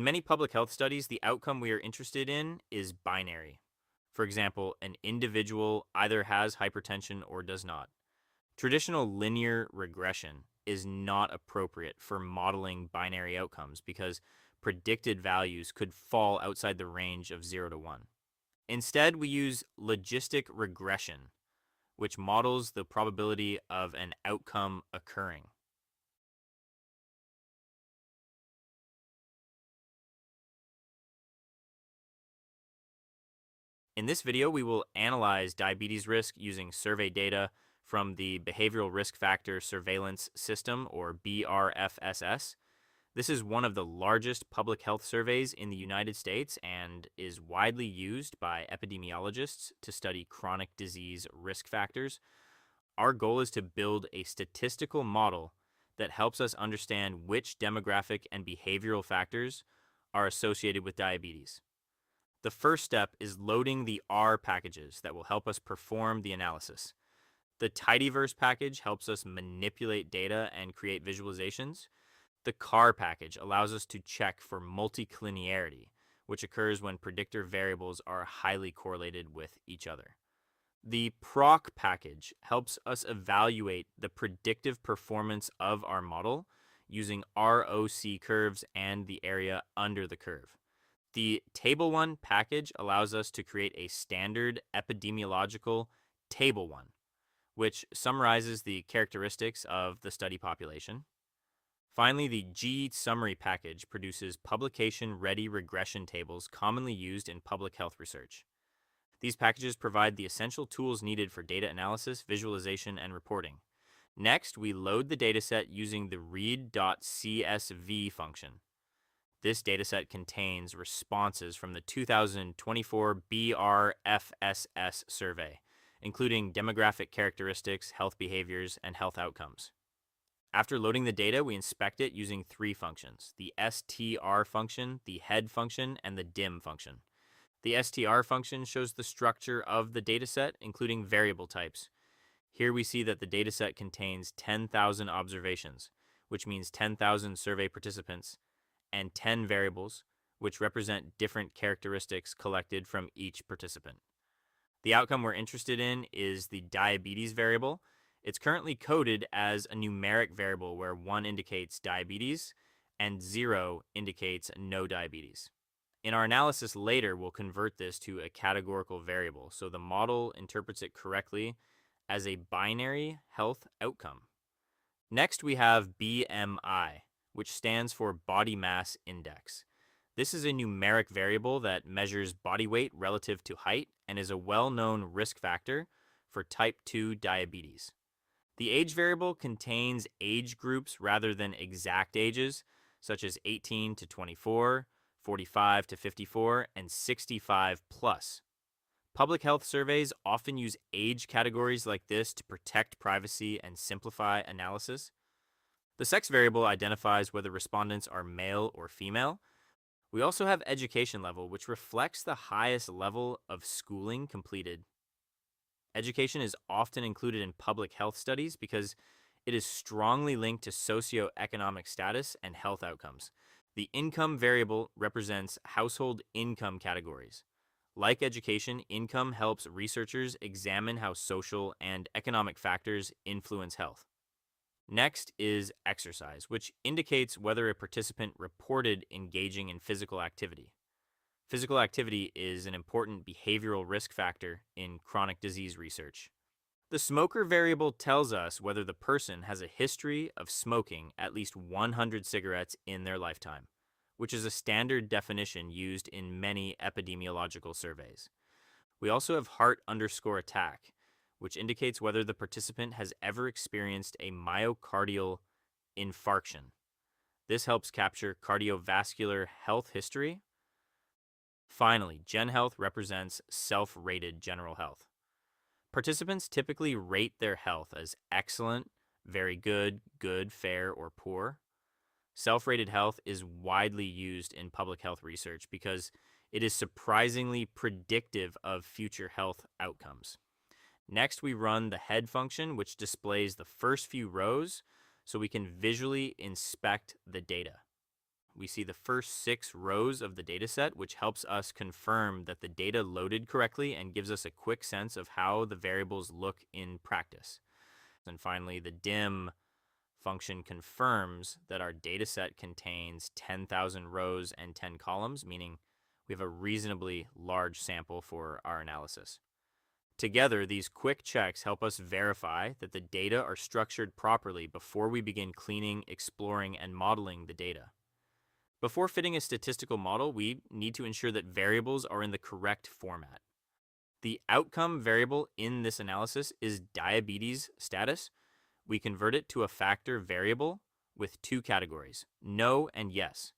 In many public health studies, the outcome we are interested in is binary. For example, an individual either has hypertension or does not. Traditional linear regression is not appropriate for modeling binary outcomes because predicted values could fall outside the range of 0 to 1. Instead, we use logistic regression, which models the probability of an outcome occurring. In this video, we will analyze diabetes risk using survey data from the Behavioral Risk Factor Surveillance System, or BRFSS. This is one of the largest public health surveys in the United States and is widely used by epidemiologists to study chronic disease risk factors. Our goal is to build a statistical model that helps us understand which demographic and behavioral factors are associated with diabetes. The first step is loading the R packages that will help us perform the analysis. The Tidyverse package helps us manipulate data and create visualizations. The CAR package allows us to check for multiclinearity, which occurs when predictor variables are highly correlated with each other. The PROC package helps us evaluate the predictive performance of our model using ROC curves and the area under the curve. The Table 1 package allows us to create a standard epidemiological Table 1, which summarizes the characteristics of the study population. Finally, the G summary package produces publication-ready regression tables commonly used in public health research. These packages provide the essential tools needed for data analysis, visualization, and reporting. Next, we load the dataset using the read.csv function. This dataset contains responses from the 2024 BRFSS survey, including demographic characteristics, health behaviors, and health outcomes. After loading the data, we inspect it using three functions: the str function, the head function, and the dim function. The str function shows the structure of the dataset, including variable types. Here we see that the dataset contains 10,000 observations, which means 10,000 survey participants, and 10 variables, which represent different characteristics collected from each participant. The outcome we're interested in is the diabetes variable. It's currently coded as a numeric variable where 1 indicates diabetes and 0 indicates no diabetes. In our analysis later, we'll convert this to a categorical variable, so the model interprets it correctly as a binary health outcome. Next, we have BMI, which stands for Body Mass Index. This is a numeric variable that measures body weight relative to height and is a well-known risk factor for type 2 diabetes. The age variable contains age groups rather than exact ages, such as 18 to 24, 45 to 54, and 65 plus. Public health surveys often use age categories like this to protect privacy and simplify analysis. The sex variable identifies whether respondents are male or female. We also have education level, which reflects the highest level of schooling completed. Education is often included in public health studies because it is strongly linked to socioeconomic status and health outcomes. The income variable represents household income categories. Like education, income helps researchers examine how social and economic factors influence health. Next is exercise, which indicates whether a participant reported engaging in physical activity. Physical activity is an important behavioral risk factor in chronic disease research. The smoker variable tells us whether the person has a history of smoking at least 100 cigarettes in their lifetime, which is a standard definition used in many epidemiological surveys. We also have heart_attack, which indicates whether the participant has ever experienced a myocardial infarction. This helps capture cardiovascular health history. Finally, Gen Health represents self-rated general health. Participants typically rate their health as excellent, very good, good, fair, or poor. Self-rated health is widely used in public health research because it is surprisingly predictive of future health outcomes. Next, we run the head function, which displays the first few rows so we can visually inspect the data. we see the first 6 rows of the data set, which helps us confirm that the data loaded correctly and gives us a quick sense of how the variables look in practice. And finally, the dim function confirms that our data set contains 10,000 rows and 10 columns, meaning we have a reasonably large sample for our analysis. Together, these quick checks help us verify that the data are structured properly before we begin cleaning, exploring, and modeling the data. Before fitting a statistical model, we need to ensure that variables are in the correct format. The outcome variable in this analysis is diabetes status. We convert it to a factor variable with 2 categories, no and yes.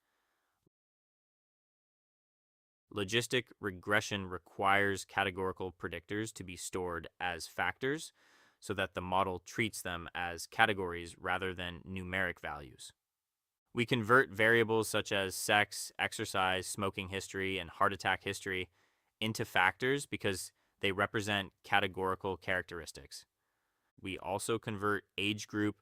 Logistic regression requires categorical predictors to be stored as factors so that the model treats them as categories rather than numeric values. We convert variables such as sex, exercise, smoking history, and heart attack history into factors because they represent categorical characteristics. We also convert age group,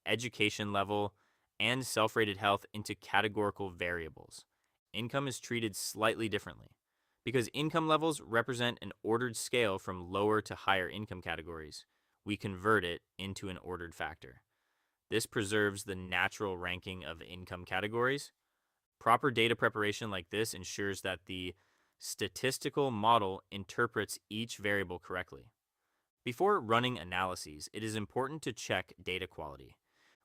education level, and self-rated health into categorical variables. Income is treated slightly differently because income levels represent an ordered scale from lower to higher income categories. We convert it into an ordered factor. This preserves the natural ranking of income categories. Proper data preparation like this ensures that the statistical model interprets each variable correctly. Before running analyses, it is important to check data quality.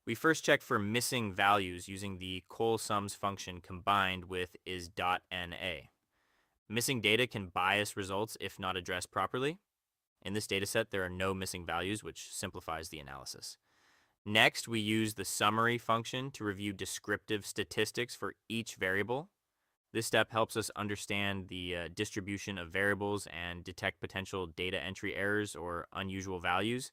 We first check for missing values using the col sums function combined with is.na. Missing data can bias results if not addressed properly. In this dataset, there are no missing values, which simplifies the analysis. Next, we use the summary function to review descriptive statistics for each variable. This step helps us understand the distribution of variables and detect potential data entry errors or unusual values,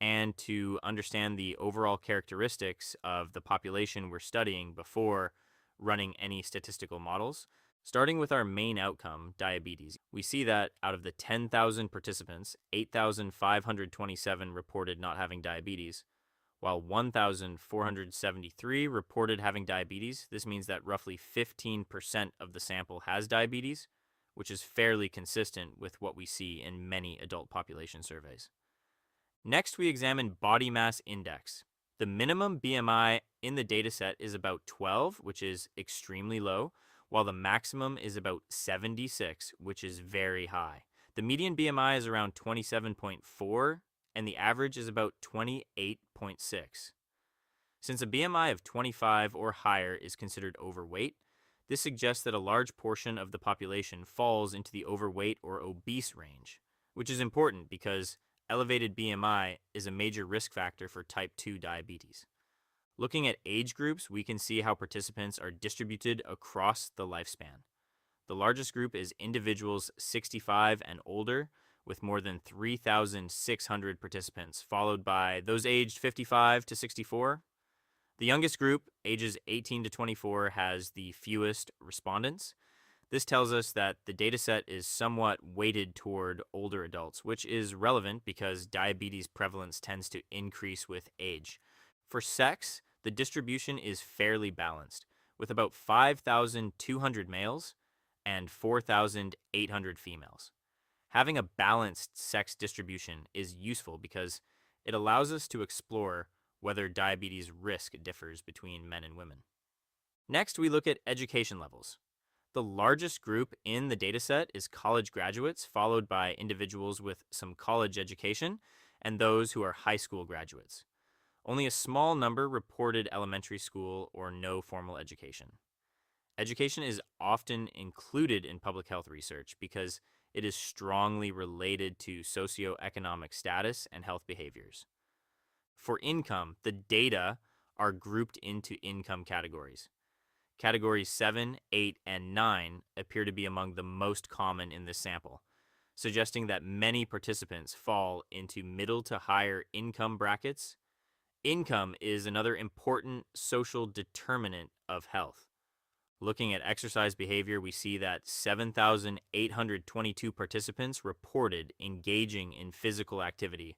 and to understand the overall characteristics of the population we're studying before running any statistical models. Starting with our main outcome, diabetes, we see that out of the 10,000 participants, 8,527 reported not having diabetes, while 1,473 reported having diabetes. This means that roughly 15% of the sample has diabetes, which is fairly consistent with what we see in many adult population surveys. Next, we examine body mass index. The minimum BMI in the dataset is about 12, which is extremely low, while the maximum is about 76, which is very high. The median BMI is around 27.4, and the average is about 28.6. Since a BMI of 25 or higher is considered overweight, this suggests that a large portion of the population falls into the overweight or obese range, which is important because elevated BMI is a major risk factor for type 2 diabetes. Looking at age groups, we can see how participants are distributed across the lifespan. The largest group is individuals 65 and older, with more than 3,600 participants, followed by those aged 55 to 64. The youngest group, ages 18 to 24, has the fewest respondents. This tells us that the dataset is somewhat weighted toward older adults, which is relevant because diabetes prevalence tends to increase with age. For sex, the distribution is fairly balanced, with about 5,200 males and 4,800 females. Having a balanced sex distribution is useful because it allows us to explore whether diabetes risk differs between men and women. Next, we look at education levels. The largest group in the dataset is college graduates, followed by individuals with some college education and those who are high school graduates. Only a small number reported elementary school or no formal education. Education is often included in public health research because it is strongly related to socioeconomic status and health behaviors. For income, the data are grouped into income categories. Categories 7, 8, and 9 appear to be among the most common in this sample, suggesting that many participants fall into middle to higher income brackets. Income is another important social determinant of health. Looking at exercise behavior, we see that 7,822 participants reported engaging in physical activity,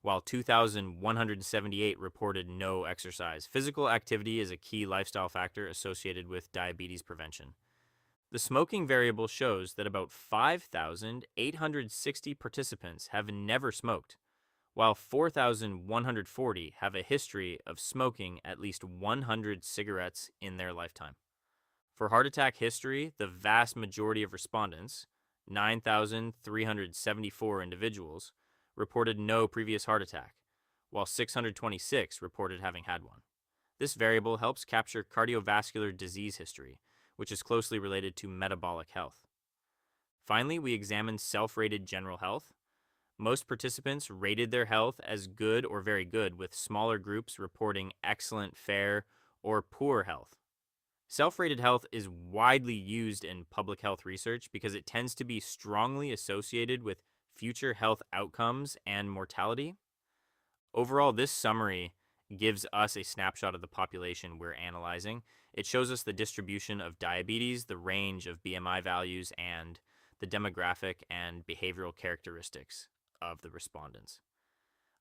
while 2,178 reported no exercise. Physical activity is a key lifestyle factor associated with diabetes prevention. The smoking variable shows that about 5,860 participants have never smoked, while 4,140 have a history of smoking at least 100 cigarettes in their lifetime. For heart attack history, the vast majority of respondents, 9,374 individuals, reported no previous heart attack, while 626 reported having had one. This variable helps capture cardiovascular disease history, which is closely related to metabolic health. Finally, we examined self-rated general health. Most participants rated their health as good or very good, with smaller groups reporting excellent, fair, or poor health. Self-rated health is widely used in public health research because it tends to be strongly associated with future health outcomes and mortality. Overall, this summary gives us a snapshot of the population we're analyzing. It shows us the distribution of diabetes, the range of BMI values, and the demographic and behavioral characteristics of the respondents.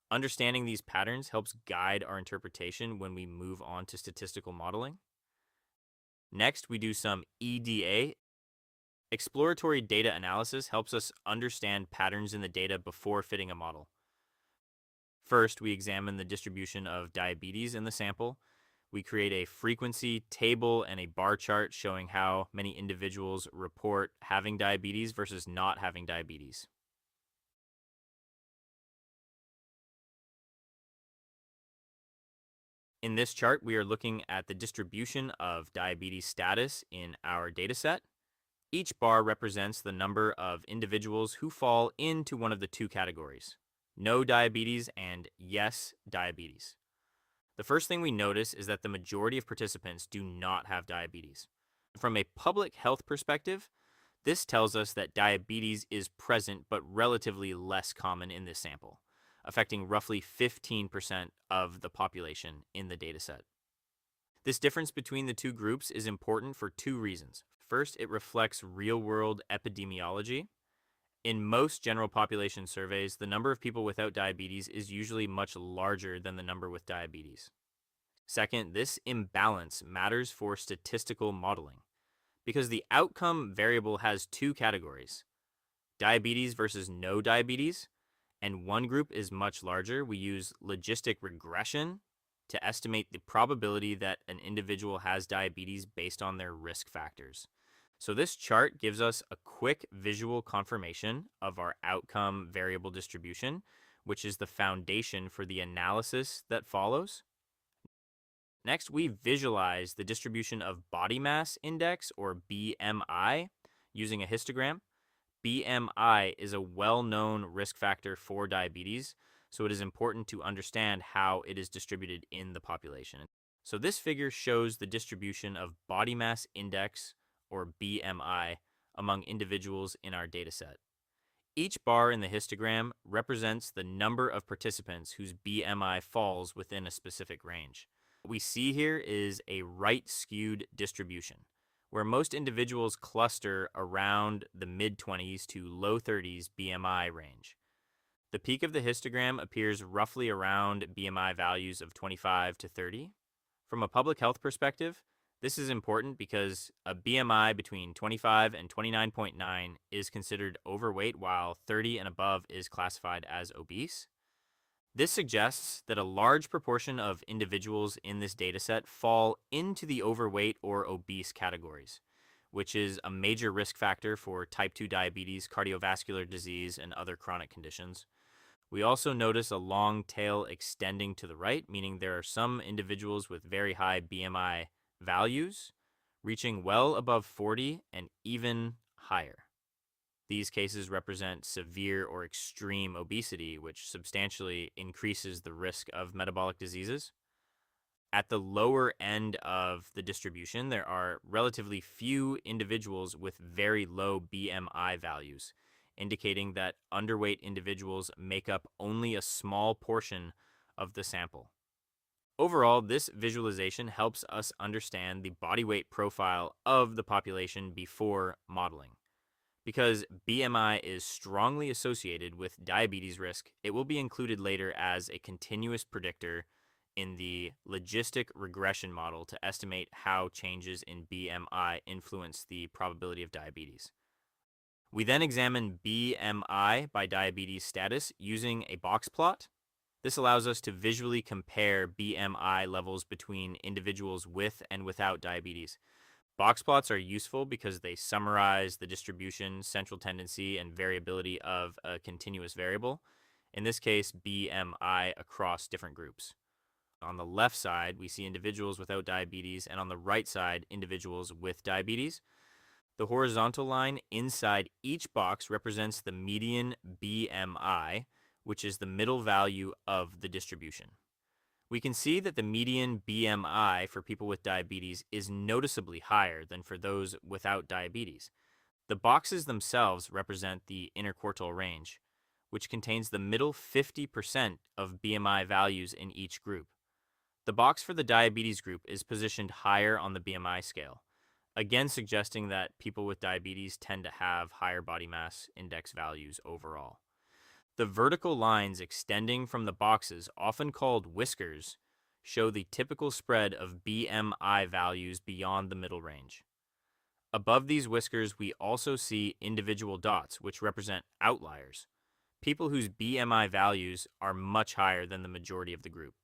Understanding these patterns helps guide our interpretation when we move on to statistical modeling. Next, we do some EDA. Exploratory data analysis helps us understand patterns in the data before fitting a model. First, we examine the distribution of diabetes in the sample. We create a frequency table and a bar chart showing how many individuals report having diabetes versus not having diabetes. In this chart, we are looking at the distribution of diabetes status in our dataset. Each bar represents the number of individuals who fall into one of the two categories: no diabetes and yes diabetes. The first thing we notice is that the majority of participants do not have diabetes. From a public health perspective, this tells us that diabetes is present but relatively less common in this sample, affecting roughly 15% of the population in the dataset. This difference between the two groups is important for two reasons. First, it reflects real-world epidemiology. In most general population surveys, the number of people without diabetes is usually much larger than the number with diabetes. Second, this imbalance matters for statistical modeling because the outcome variable has two categories: diabetes versus no diabetes, and one group is much larger. We use logistic regression to estimate the probability that an individual has diabetes based on their risk factors. So this chart gives us a quick visual confirmation of our outcome variable distribution, which is the foundation for the analysis that follows. Next, we visualize the distribution of body mass index, or BMI, using a histogram. BMI is a well-known risk factor for diabetes, so it is important to understand how it is distributed in the population. So this figure shows the distribution of body mass index, or BMI, among individuals in our dataset. Each bar in the histogram represents the number of participants whose BMI falls within a specific range. What we see here is a right-skewed distribution, where most individuals cluster around the mid-20s to low 30s BMI range. The peak of the histogram appears roughly around BMI values of 25 to 30. From a public health perspective, this is important because a BMI between 25 and 29.9 is considered overweight, while 30 and above is classified as obese. This suggests that a large proportion of individuals in this dataset fall into the overweight or obese categories, which is a major risk factor for type 2 diabetes, cardiovascular disease, and other chronic conditions. We also notice a long tail extending to the right, meaning there are some individuals with very high BMI values reaching well above 40 and even higher. These cases represent severe or extreme obesity, which substantially increases the risk of metabolic diseases. At the lower end of the distribution, there are relatively few individuals with very low BMI values, indicating that underweight individuals make up only a small portion of the sample. Overall, this visualization helps us understand the body weight profile of the population before modeling. Because BMI is strongly associated with diabetes risk, it will be included later as a continuous predictor in the logistic regression model to estimate how changes in BMI influence the probability of diabetes. We then examine BMI by diabetes status using a box plot. This allows us to visually compare BMI levels between individuals with and without diabetes. Box plots are useful because they summarize the distribution, central tendency, and variability of a continuous variable, in this case, BMI across different groups. On the left side, we see individuals without diabetes, and on the right side, individuals with diabetes. The horizontal line inside each box represents the median BMI, which is the middle value of the distribution. We can see that the median BMI for people with diabetes is noticeably higher than for those without diabetes. The boxes themselves represent the interquartile range, which contains the middle 50% of BMI values in each group. The box for the diabetes group is positioned higher on the BMI scale, again suggesting that people with diabetes tend to have higher body mass index values overall. The vertical lines extending from the boxes, often called whiskers, show the typical spread of BMI values beyond the middle range. Above these whiskers, we also see individual dots, which represent outliers, people whose BMI values are much higher than the majority of the group.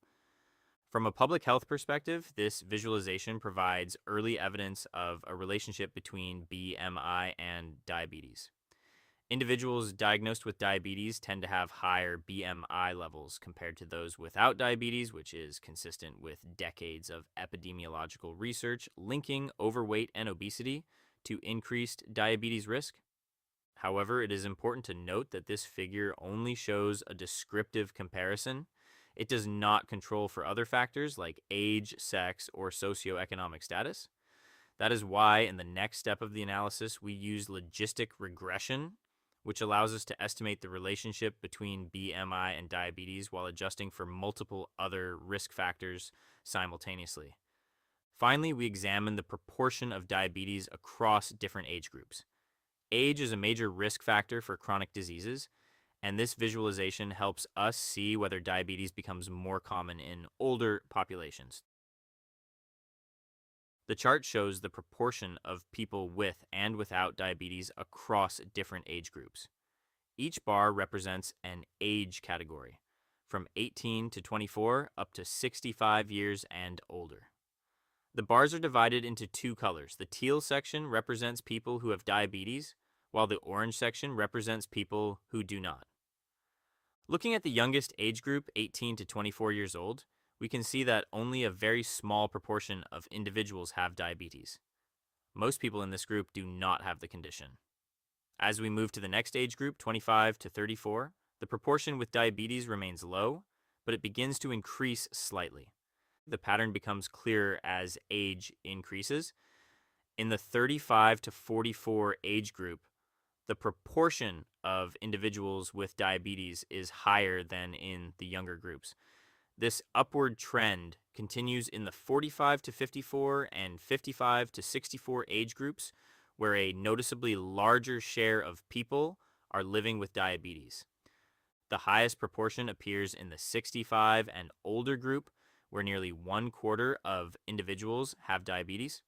From a public health perspective, this visualization provides early evidence of a relationship between BMI and diabetes. Individuals diagnosed with diabetes tend to have higher BMI levels compared to those without diabetes, which is consistent with decades of epidemiological research linking overweight and obesity to increased diabetes risk. However, it is important to note that this figure only shows a descriptive comparison. It does not control for other factors like age, sex, or socioeconomic status. That is why, in the next step of the analysis, we use logistic regression, which allows us to estimate the relationship between BMI and diabetes while adjusting for multiple other risk factors simultaneously. Finally, we examine the proportion of diabetes across different age groups. Age is a major risk factor for chronic diseases, and this visualization helps us see whether diabetes becomes more common in older populations. The chart shows the proportion of people with and without diabetes across different age groups. Each bar represents an age category, from 18 to 24 up to 65 years and older. The bars are divided into two colors. The teal section represents people who have diabetes, while the orange section represents people who do not. Looking at the youngest age group, 18 to 24 years old, we can see that only a very small proportion of individuals have diabetes. Most people in this group do not have the condition. As we move to the next age group, 25 to 34, the proportion with diabetes remains low, but it begins to increase slightly. The pattern becomes clearer as age increases. In the 35 to 44 age group, the proportion of individuals with diabetes is higher than in the younger groups. This upward trend continues in the 45 to 54 and 55 to 64 age groups, where a noticeably larger share of people are living with diabetes. The highest proportion appears in the 65 and older group, where nearly 1/4 of individuals have diabetes.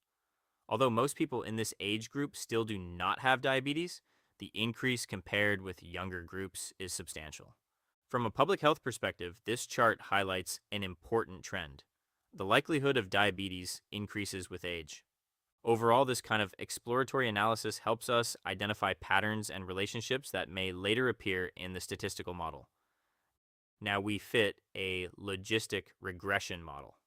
Although most people in this age group still do not have diabetes, the increase compared with younger groups is substantial. From a public health perspective, this chart highlights an important trend. The likelihood of diabetes increases with age. Overall, this kind of exploratory analysis helps us identify patterns and relationships that may later appear in the statistical model. Now we fit a logistic regression model.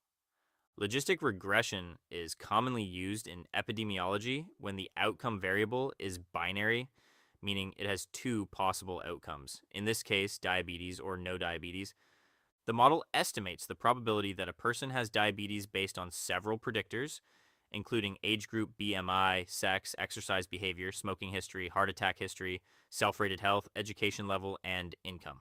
Logistic regression is commonly used in epidemiology when the outcome variable is binary, meaning it has two possible outcomes, in this case, diabetes or no diabetes. The model estimates the probability that a person has diabetes based on several predictors, including age group, BMI, sex, exercise behavior, smoking history, heart attack history, self-rated health, education level, and income.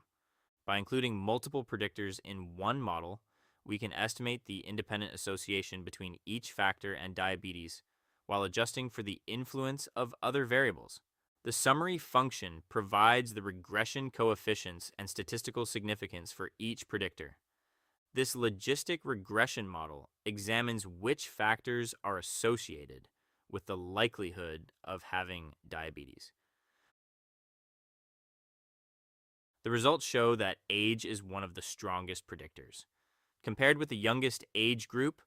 By including multiple predictors in one model, we can estimate the independent association between each factor and diabetes while adjusting for the influence of other variables. The summary function provides the regression coefficients and statistical significance for each predictor. This logistic regression model examines which factors are associated with the likelihood of having diabetes. The results show that age is one of the strongest predictors. Compared with the youngest age group,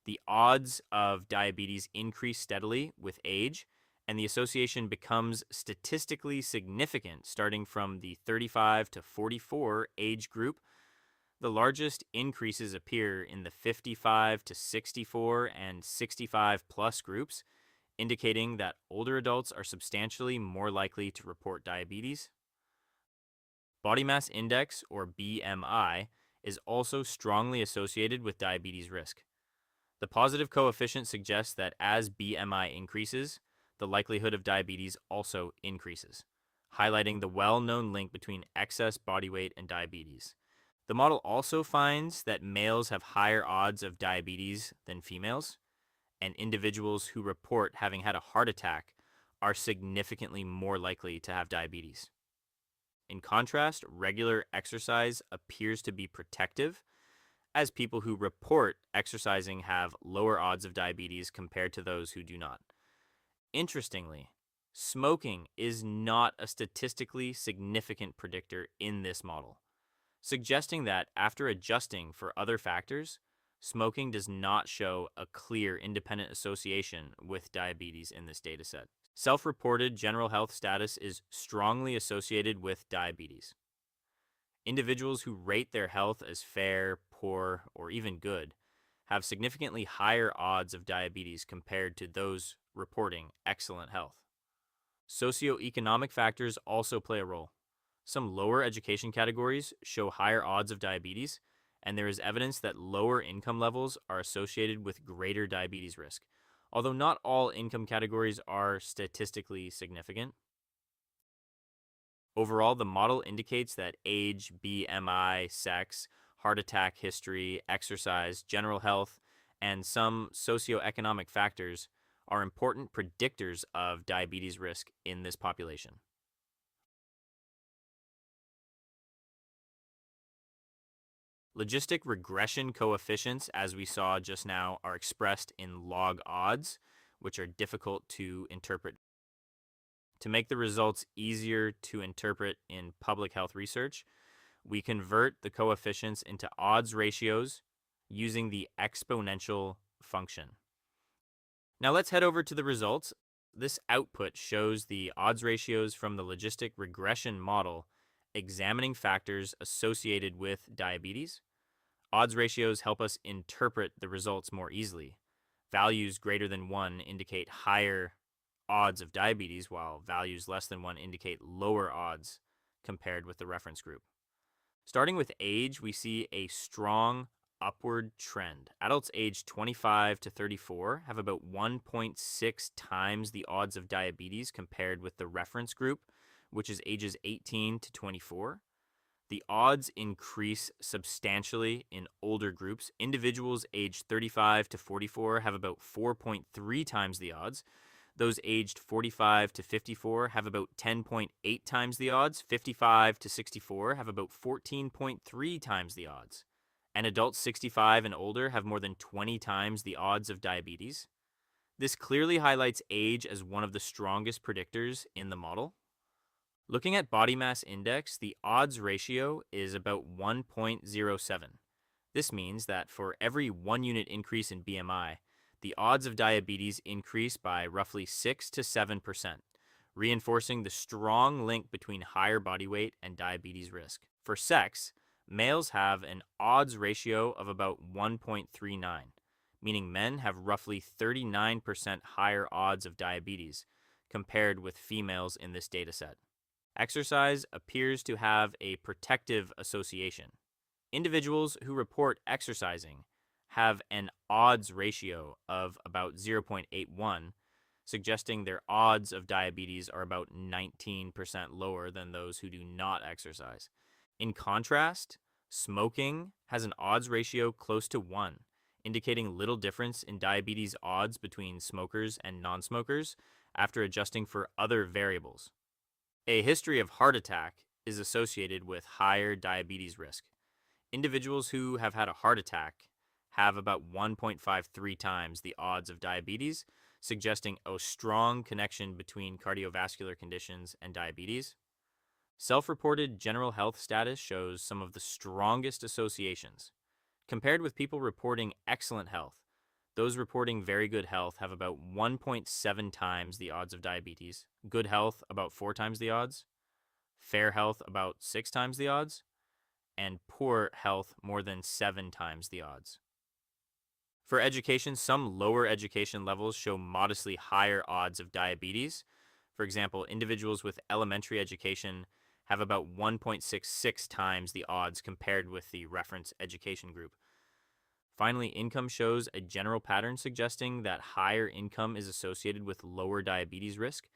the odds of diabetes increase steadily with age, and the association becomes statistically significant starting from the 35 to 44 age group. The largest increases appear in the 55 to 64 and 65 plus groups, indicating that older adults are substantially more likely to report diabetes. Body mass index, or BMI, is also strongly associated with diabetes risk. The positive coefficient suggests that as BMI increases, the likelihood of diabetes also increases, highlighting the well-known link between excess body weight and diabetes. The model also finds that males have higher odds of diabetes than females, and individuals who report having had a heart attack are significantly more likely to have diabetes. In contrast, regular exercise appears to be protective, as people who report exercising have lower odds of diabetes compared to those who do not. Interestingly, smoking is not a statistically significant predictor in this model, suggesting that after adjusting for other factors, smoking does not show a clear independent association with diabetes in this dataset. Self-reported general health status is strongly associated with diabetes. Individuals who rate their health as fair, poor, or even good have significantly higher odds of diabetes compared to those reporting excellent health. Socioeconomic factors also play a role. Some lower education categories show higher odds of diabetes, and there is evidence that lower income levels are associated with greater diabetes risk, although not all income categories are statistically significant. Overall, the model indicates that age, BMI, sex, heart attack history, exercise, general health, and some socioeconomic factors are important predictors of diabetes risk in this population. Logistic regression coefficients, as we saw just now, are expressed in log odds, which are difficult to interpret. To make the results easier to interpret in public health research, we convert the coefficients into odds ratios using the exponential function. Now let's head over to the results. This output shows the odds ratios from the logistic regression model examining factors associated with diabetes. Odds ratios help us interpret the results more easily. Values greater than 1 indicate higher odds of diabetes, while values less than 1 indicate lower odds compared with the reference group. Starting with age, we see a strong upward trend. Adults aged 25 to 34 have about 1.6 times the odds of diabetes compared with the reference group, which is ages 18 to 24. The odds increase substantially in older groups. Individuals aged 35 to 44 have about 4.3 times the odds. Those aged 45 to 54 have about 10.8 times the odds. 55 to 64 have about 14.3 times the odds. And adults 65 and older have more than 20 times the odds of diabetes. This clearly highlights age as one of the strongest predictors in the model. Looking at body mass index, the odds ratio is about 1.07. This means that for every 1 unit increase in BMI, the odds of diabetes increase by roughly 6 to 7%, reinforcing the strong link between higher body weight and diabetes risk. For sex, males have an odds ratio of about 1.39, meaning men have roughly 39% higher odds of diabetes compared with females in this dataset. Exercise appears to have a protective association. Individuals who report exercising have an odds ratio of about 0.81, suggesting their odds of diabetes are about 19% lower than those who do not exercise. In contrast, smoking has an odds ratio close to 1, indicating little difference in diabetes odds between smokers and non-smokers after adjusting for other variables. A history of heart attack is associated with higher diabetes risk. Individuals who have had a heart attack have about 1.53 times the odds of diabetes, suggesting a strong connection between cardiovascular conditions and diabetes. Self reported general health status shows some of the strongest associations. Compared with people reporting excellent health, those reporting very good health have about 1.7 times the odds of diabetes, good health about 4 times the odds, fair health about 6 times the odds, and poor health more than 7 times the odds. For education, some lower education levels show modestly higher odds of diabetes. For example, individuals with elementary education have about 1.66 times the odds compared with the reference education group. Finally, income shows a general pattern suggesting that higher income is associated with lower diabetes risk,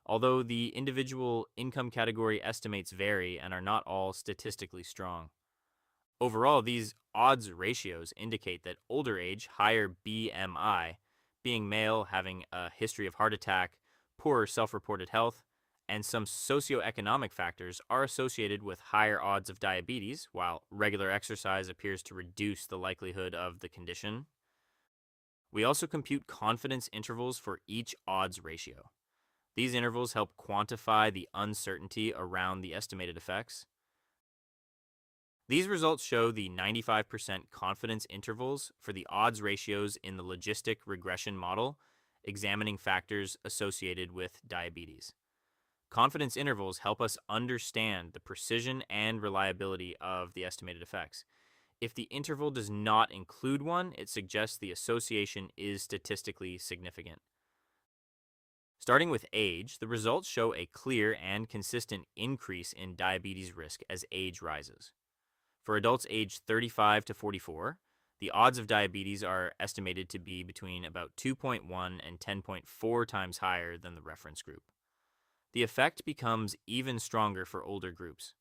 although the individual income category estimates vary and are not all statistically strong. Overall, these odds ratios indicate that older age, higher BMI, being male, having a history of heart attack, poorer self reported health, and some socioeconomic factors are associated with higher odds of diabetes, while regular exercise appears to reduce the likelihood of the condition. We also compute confidence intervals for each odds ratio. These intervals help quantify the uncertainty around the estimated effects. These results show the 95% confidence intervals for the odds ratios in the logistic regression model, examining factors associated with diabetes. Confidence intervals help us understand the precision and reliability of the estimated effects. If the interval does not include one, it suggests the association is statistically significant. Starting with age, the results show a clear and consistent increase in diabetes risk as age rises. For adults aged 35 to 44, the odds of diabetes are estimated to be between about 2.1 and 10.4 times higher than the reference group. The effect becomes even stronger for older groups.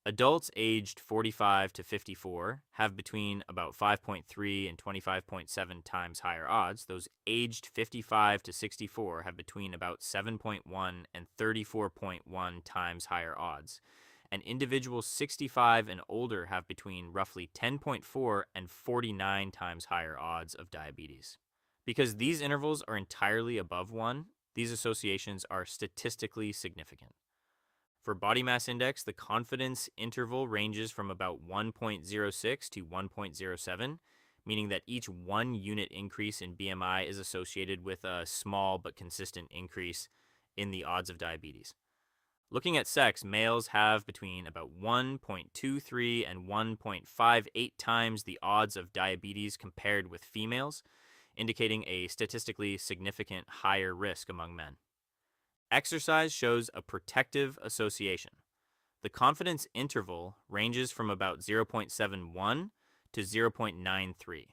Adults aged 45 to 54 have between about 5.3 and 25.7 times higher odds. Those aged 55 to 64 have between about 7.1 and 34.1 times higher odds. And individuals 65 and older have between roughly 10.4 and 49 times higher odds of diabetes. Because these intervals are entirely above 1, these associations are statistically significant. For body mass index, the confidence interval ranges from about 1.06 to 1.07, meaning that each 1 unit increase in BMI is associated with a small but consistent increase in the odds of diabetes. Looking at sex, males have between about 1.23 and 1.58 times the odds of diabetes compared with females, indicating a statistically significant higher risk among men. Exercise shows a protective association. The confidence interval ranges from about 0.71 to 0.93,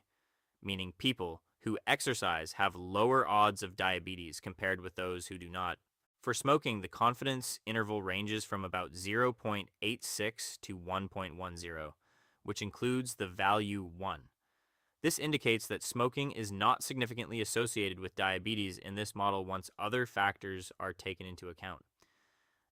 meaning people who exercise have lower odds of diabetes compared with those who do not. For smoking, the confidence interval ranges from about 0.86 to 1.10, which includes the value 1. This indicates that smoking is not significantly associated with diabetes in this model once other factors are taken into account.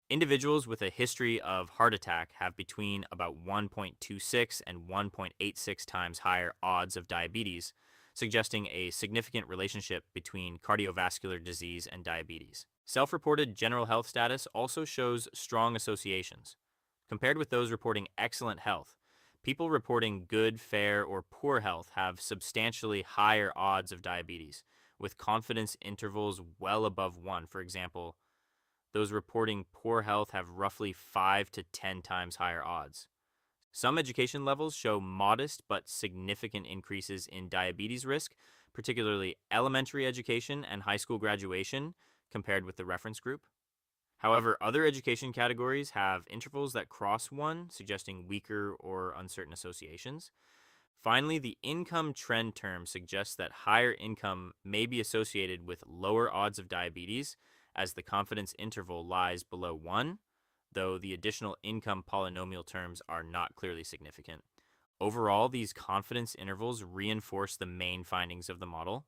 Individuals with a history of heart attack have between about 1.26 and 1.86 times higher odds of diabetes, suggesting a significant relationship between cardiovascular disease and diabetes. Self-reported general health status also shows strong associations. Compared with those reporting excellent health, people reporting good, fair, or poor health have substantially higher odds of diabetes, with confidence intervals well above 1. For example, those reporting poor health have roughly 5 to 10 times higher odds. Some education levels show modest but significant increases in diabetes risk, particularly elementary education and high school graduation, compared with the reference group. However, other education categories have intervals that cross 1, suggesting weaker or uncertain associations. Finally, the income trend term suggests that higher income may be associated with lower odds of diabetes, as the confidence interval lies below 1, though the additional income polynomial terms are not clearly significant. Overall, these confidence intervals reinforce the main findings of the model.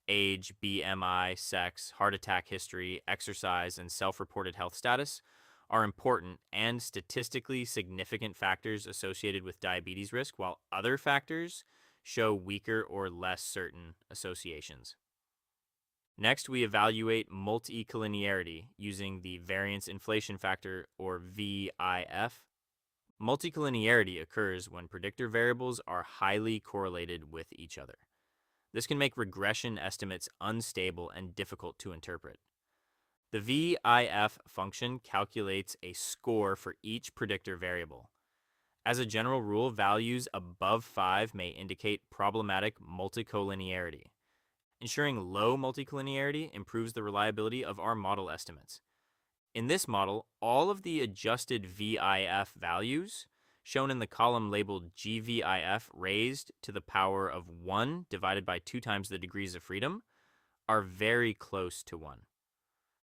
Age, BMI, sex, heart attack history, exercise, and self-reported health status are important and statistically significant factors associated with diabetes risk, while other factors show weaker or less certain associations. Next, we evaluate multicollinearity using the variance inflation factor, or VIF. Multicollinearity occurs when predictor variables are highly correlated with each other. This can make regression estimates unstable and difficult to interpret. The VIF function calculates a score for each predictor variable. As a general rule, values above 5 may indicate problematic multicollinearity. Ensuring low multicollinearity improves the reliability of our model estimates. In this model, all of the adjusted VIF values, shown in the column labeled GVIF raised to the power of 1 divided by 2 times the degrees of freedom, are very close to 1.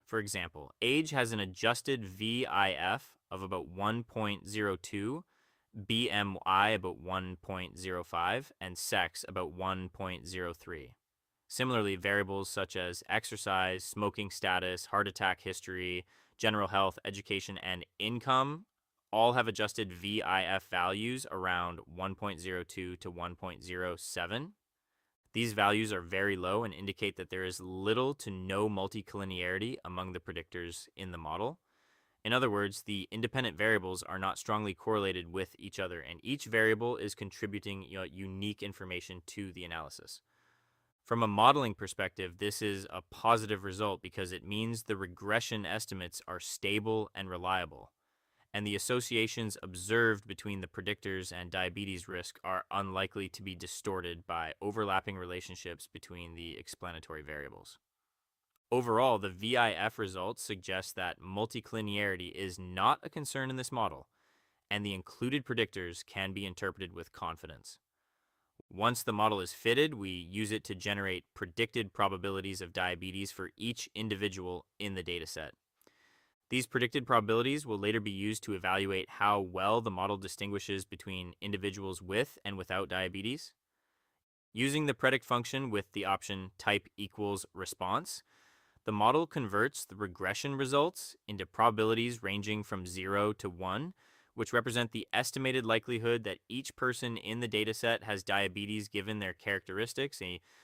For example, age has an adjusted VIF of about 1.02, BMI about 1.05, and sex about 1.03. Similarly, variables such as exercise, smoking status, heart attack history, general health, education, and income all have adjusted VIF values around 1.02 to 1.07. These values are very low and indicate that there is little to no multicollinearity among the predictors in the model. In other words, the independent variables are not strongly correlated with each other, and each variable is contributing unique information to the analysis. From a modeling perspective, this is a positive result because it means the regression estimates are stable and reliable, and the associations observed between the predictors and diabetes risk are unlikely to be distorted by overlapping relationships between the explanatory variables. Overall, the VIF results suggest that multicollinearity is not a concern in this model, and the included predictors can be interpreted with confidence. Once the model is fitted, we use it to generate predicted probabilities of diabetes for each individual in the dataset. These predicted probabilities will later be used to evaluate how well the model distinguishes between individuals with and without diabetes. Using the predict function with the option type equals response, the model converts the regression results into probabilities ranging from 0 to 1, which represent the estimated likelihood that each person in the dataset has diabetes given their characteristics,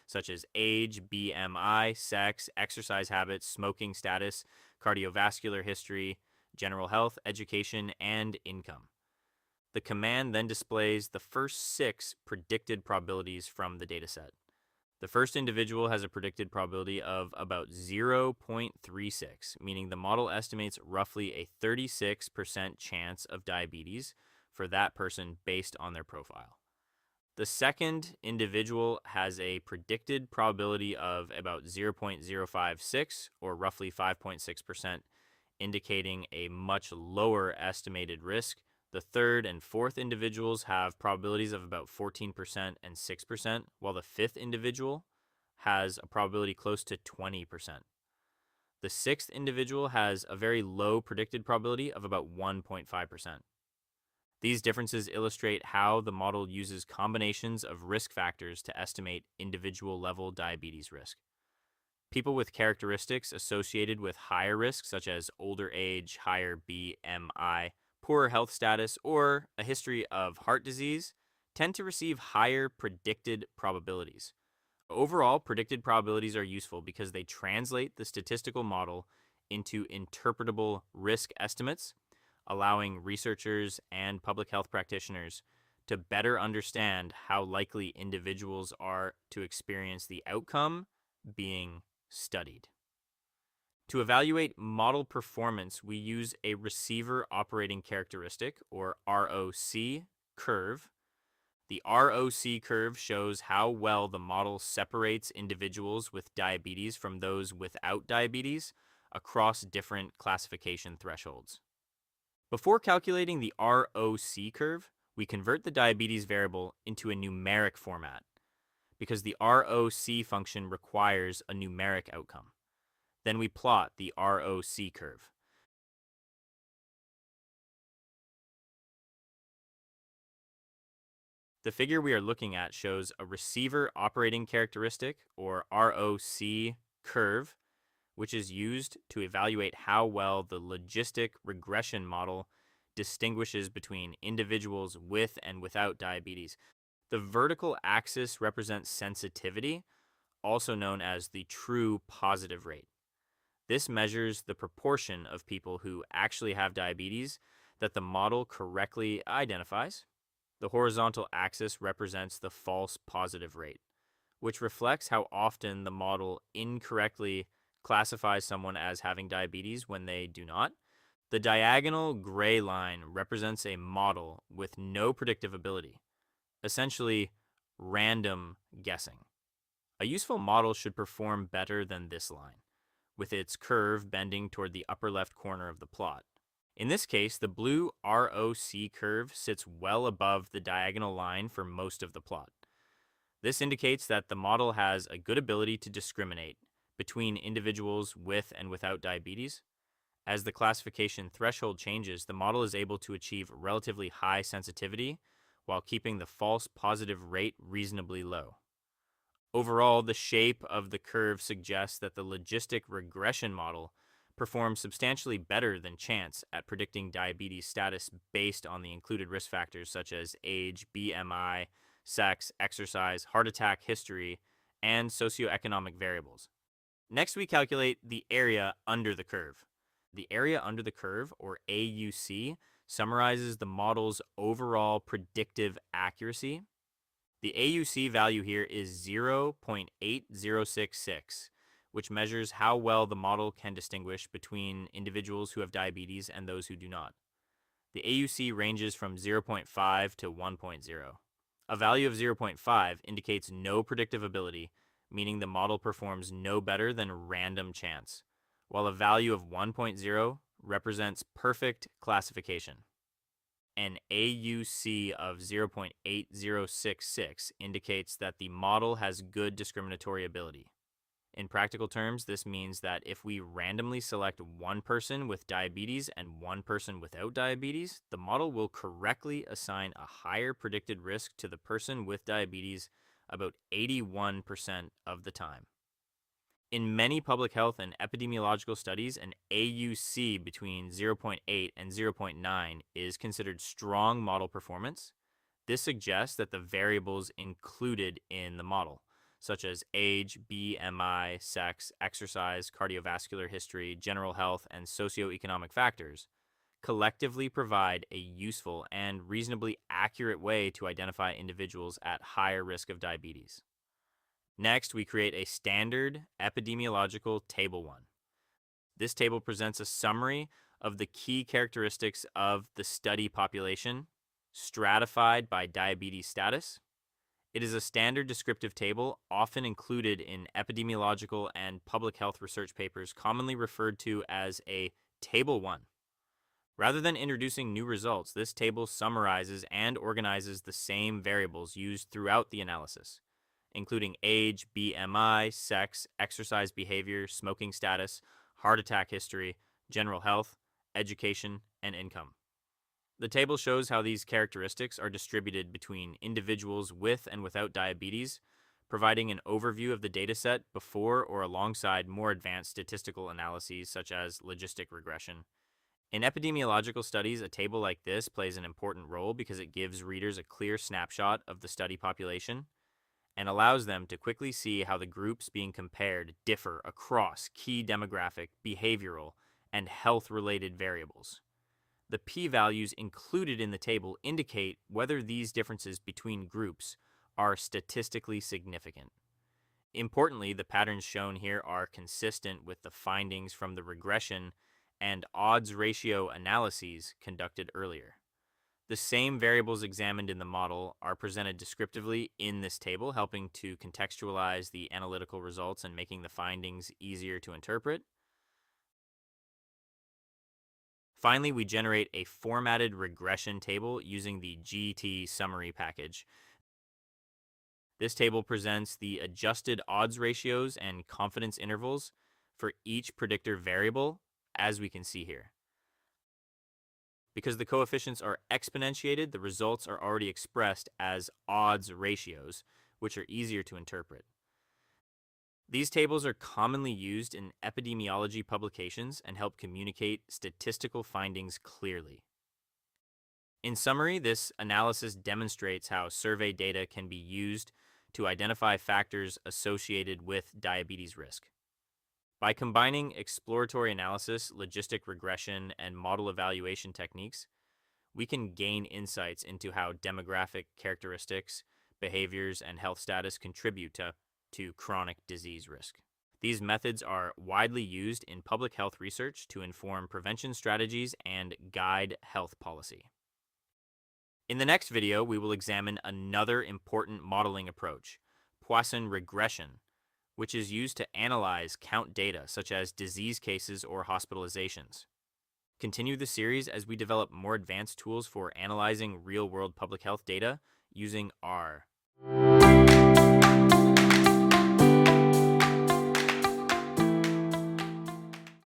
such as age, BMI, sex, exercise habits, smoking status, cardiovascular history, general health, education, and income. The command then displays the first 6 predicted probabilities from the dataset. The first individual has a predicted probability of about 0.36, meaning the model estimates roughly a 36% chance of diabetes for that person based on their profile. The second individual has a predicted probability of about 0.056, or roughly 5.6%, indicating a much lower estimated risk. The third and fourth individuals have probabilities of about 14% and 6%, while the fifth individual has a probability close to 20%. The sixth individual has a very low predicted probability of about 1.5%. These differences illustrate how the model uses combinations of risk factors to estimate individual level diabetes risk. People with characteristics associated with higher risk, such as older age, higher BMI, poorer health status, or a history of heart disease, tend to receive higher predicted probabilities. Overall, predicted probabilities are useful because they translate the statistical model into interpretable risk estimates, allowing researchers and public health practitioners to better understand how likely individuals are to experience the outcome being studied. To evaluate model performance, we use a receiver operating characteristic, or ROC, curve. The ROC curve shows how well the model separates individuals with diabetes from those without diabetes across different classification thresholds. Before calculating the ROC curve, we convert the diabetes variable into a numeric format because the ROC function requires a numeric outcome. Then we plot the ROC curve. The figure we are looking at shows a receiver operating characteristic, or ROC curve, which is used to evaluate how well the logistic regression model distinguishes between individuals with and without diabetes. The vertical axis represents sensitivity, also known as the true positive rate. This measures the proportion of people who actually have diabetes that the model correctly identifies. The horizontal axis represents the false positive rate, which reflects how often the model incorrectly classifies someone as having diabetes when they do not. The diagonal gray line represents a model with no predictive ability, essentially random guessing. A useful model should perform better than this line, with its curve bending toward the upper left corner of the plot. In this case, the blue ROC curve sits well above the diagonal line for most of the plot. This indicates that the model has a good ability to discriminate between individuals with and without diabetes. As the classification threshold changes, the model is able to achieve relatively high sensitivity while keeping the false positive rate reasonably low. Overall, the shape of the curve suggests that the logistic regression model performs substantially better than chance at predicting diabetes status based on the included risk factors such as age, BMI, sex, exercise, heart attack history, and socioeconomic variables. Next, we calculate the area under the curve. The area under the curve, or AUC, summarizes the model's overall predictive accuracy. The AUC value here is 0.8066, which measures how well the model can distinguish between individuals who have diabetes and those who do not. The AUC ranges from 0.5 to 1.0. A value of 0.5 indicates no predictive ability, meaning the model performs no better than random chance, while a value of 1.0 represents perfect classification. An AUC of 0.8066 indicates that the model has good discriminatory ability. In practical terms, this means that if we randomly select one person with diabetes and one person without diabetes, the model will correctly assign a higher predicted risk to the person with diabetes about 81% of the time. In many public health and epidemiological studies, an AUC between 0.8 and 0.9 is considered strong model performance. This suggests that the variables included in the model, such as age, BMI, sex, exercise, cardiovascular history, general health, and socioeconomic factors, collectively provide a useful and reasonably accurate way to identify individuals at higher risk of diabetes. Next, we create a standard epidemiological table 1. This table presents a summary of the key characteristics of the study population, stratified by diabetes status. It is a standard descriptive table often included in epidemiological and public health research papers, commonly referred to as a Table 1. Rather than introducing new results, this table summarizes and organizes the same variables used throughout the analysis, including age, BMI, sex, exercise behavior, smoking status, heart attack history, general health, education, and income. The table shows how these characteristics are distributed between individuals with and without diabetes, providing an overview of the dataset before or alongside more advanced statistical analyses such as logistic regression. In epidemiological studies, a table like this plays an important role because it gives readers a clear snapshot of the study population and allows them to quickly see how the groups being compared differ across key demographic, behavioral, and health-related variables. The p-values included in the table indicate whether these differences between groups are statistically significant. Importantly, the patterns shown here are consistent with the findings from the regression and odds ratio analyses conducted earlier. The same variables examined in the model are presented descriptively in this table, helping to contextualize the analytical results and making the findings easier to interpret. Finally, we generate a formatted regression table using the GT summary package. This table presents the adjusted odds ratios and confidence intervals for each predictor variable, as we can see here. Because the coefficients are exponentiated, the results are already expressed as odds ratios, which are easier to interpret. These tables are commonly used in epidemiology publications and help communicate statistical findings clearly. In summary, this analysis demonstrates how survey data can be used to identify factors associated with diabetes risk. By combining exploratory analysis, logistic regression, and model evaluation techniques, we can gain insights into how demographic characteristics, behaviors, and health status contribute to chronic disease risk. These methods are widely used in public health research to inform prevention strategies and guide health policy. In the next video, we will examine another important modeling approach, Poisson regression, which is used to analyze count data such as disease cases or hospitalizations. Continue the series as we develop more advanced tools for analyzing real-world public health data using R.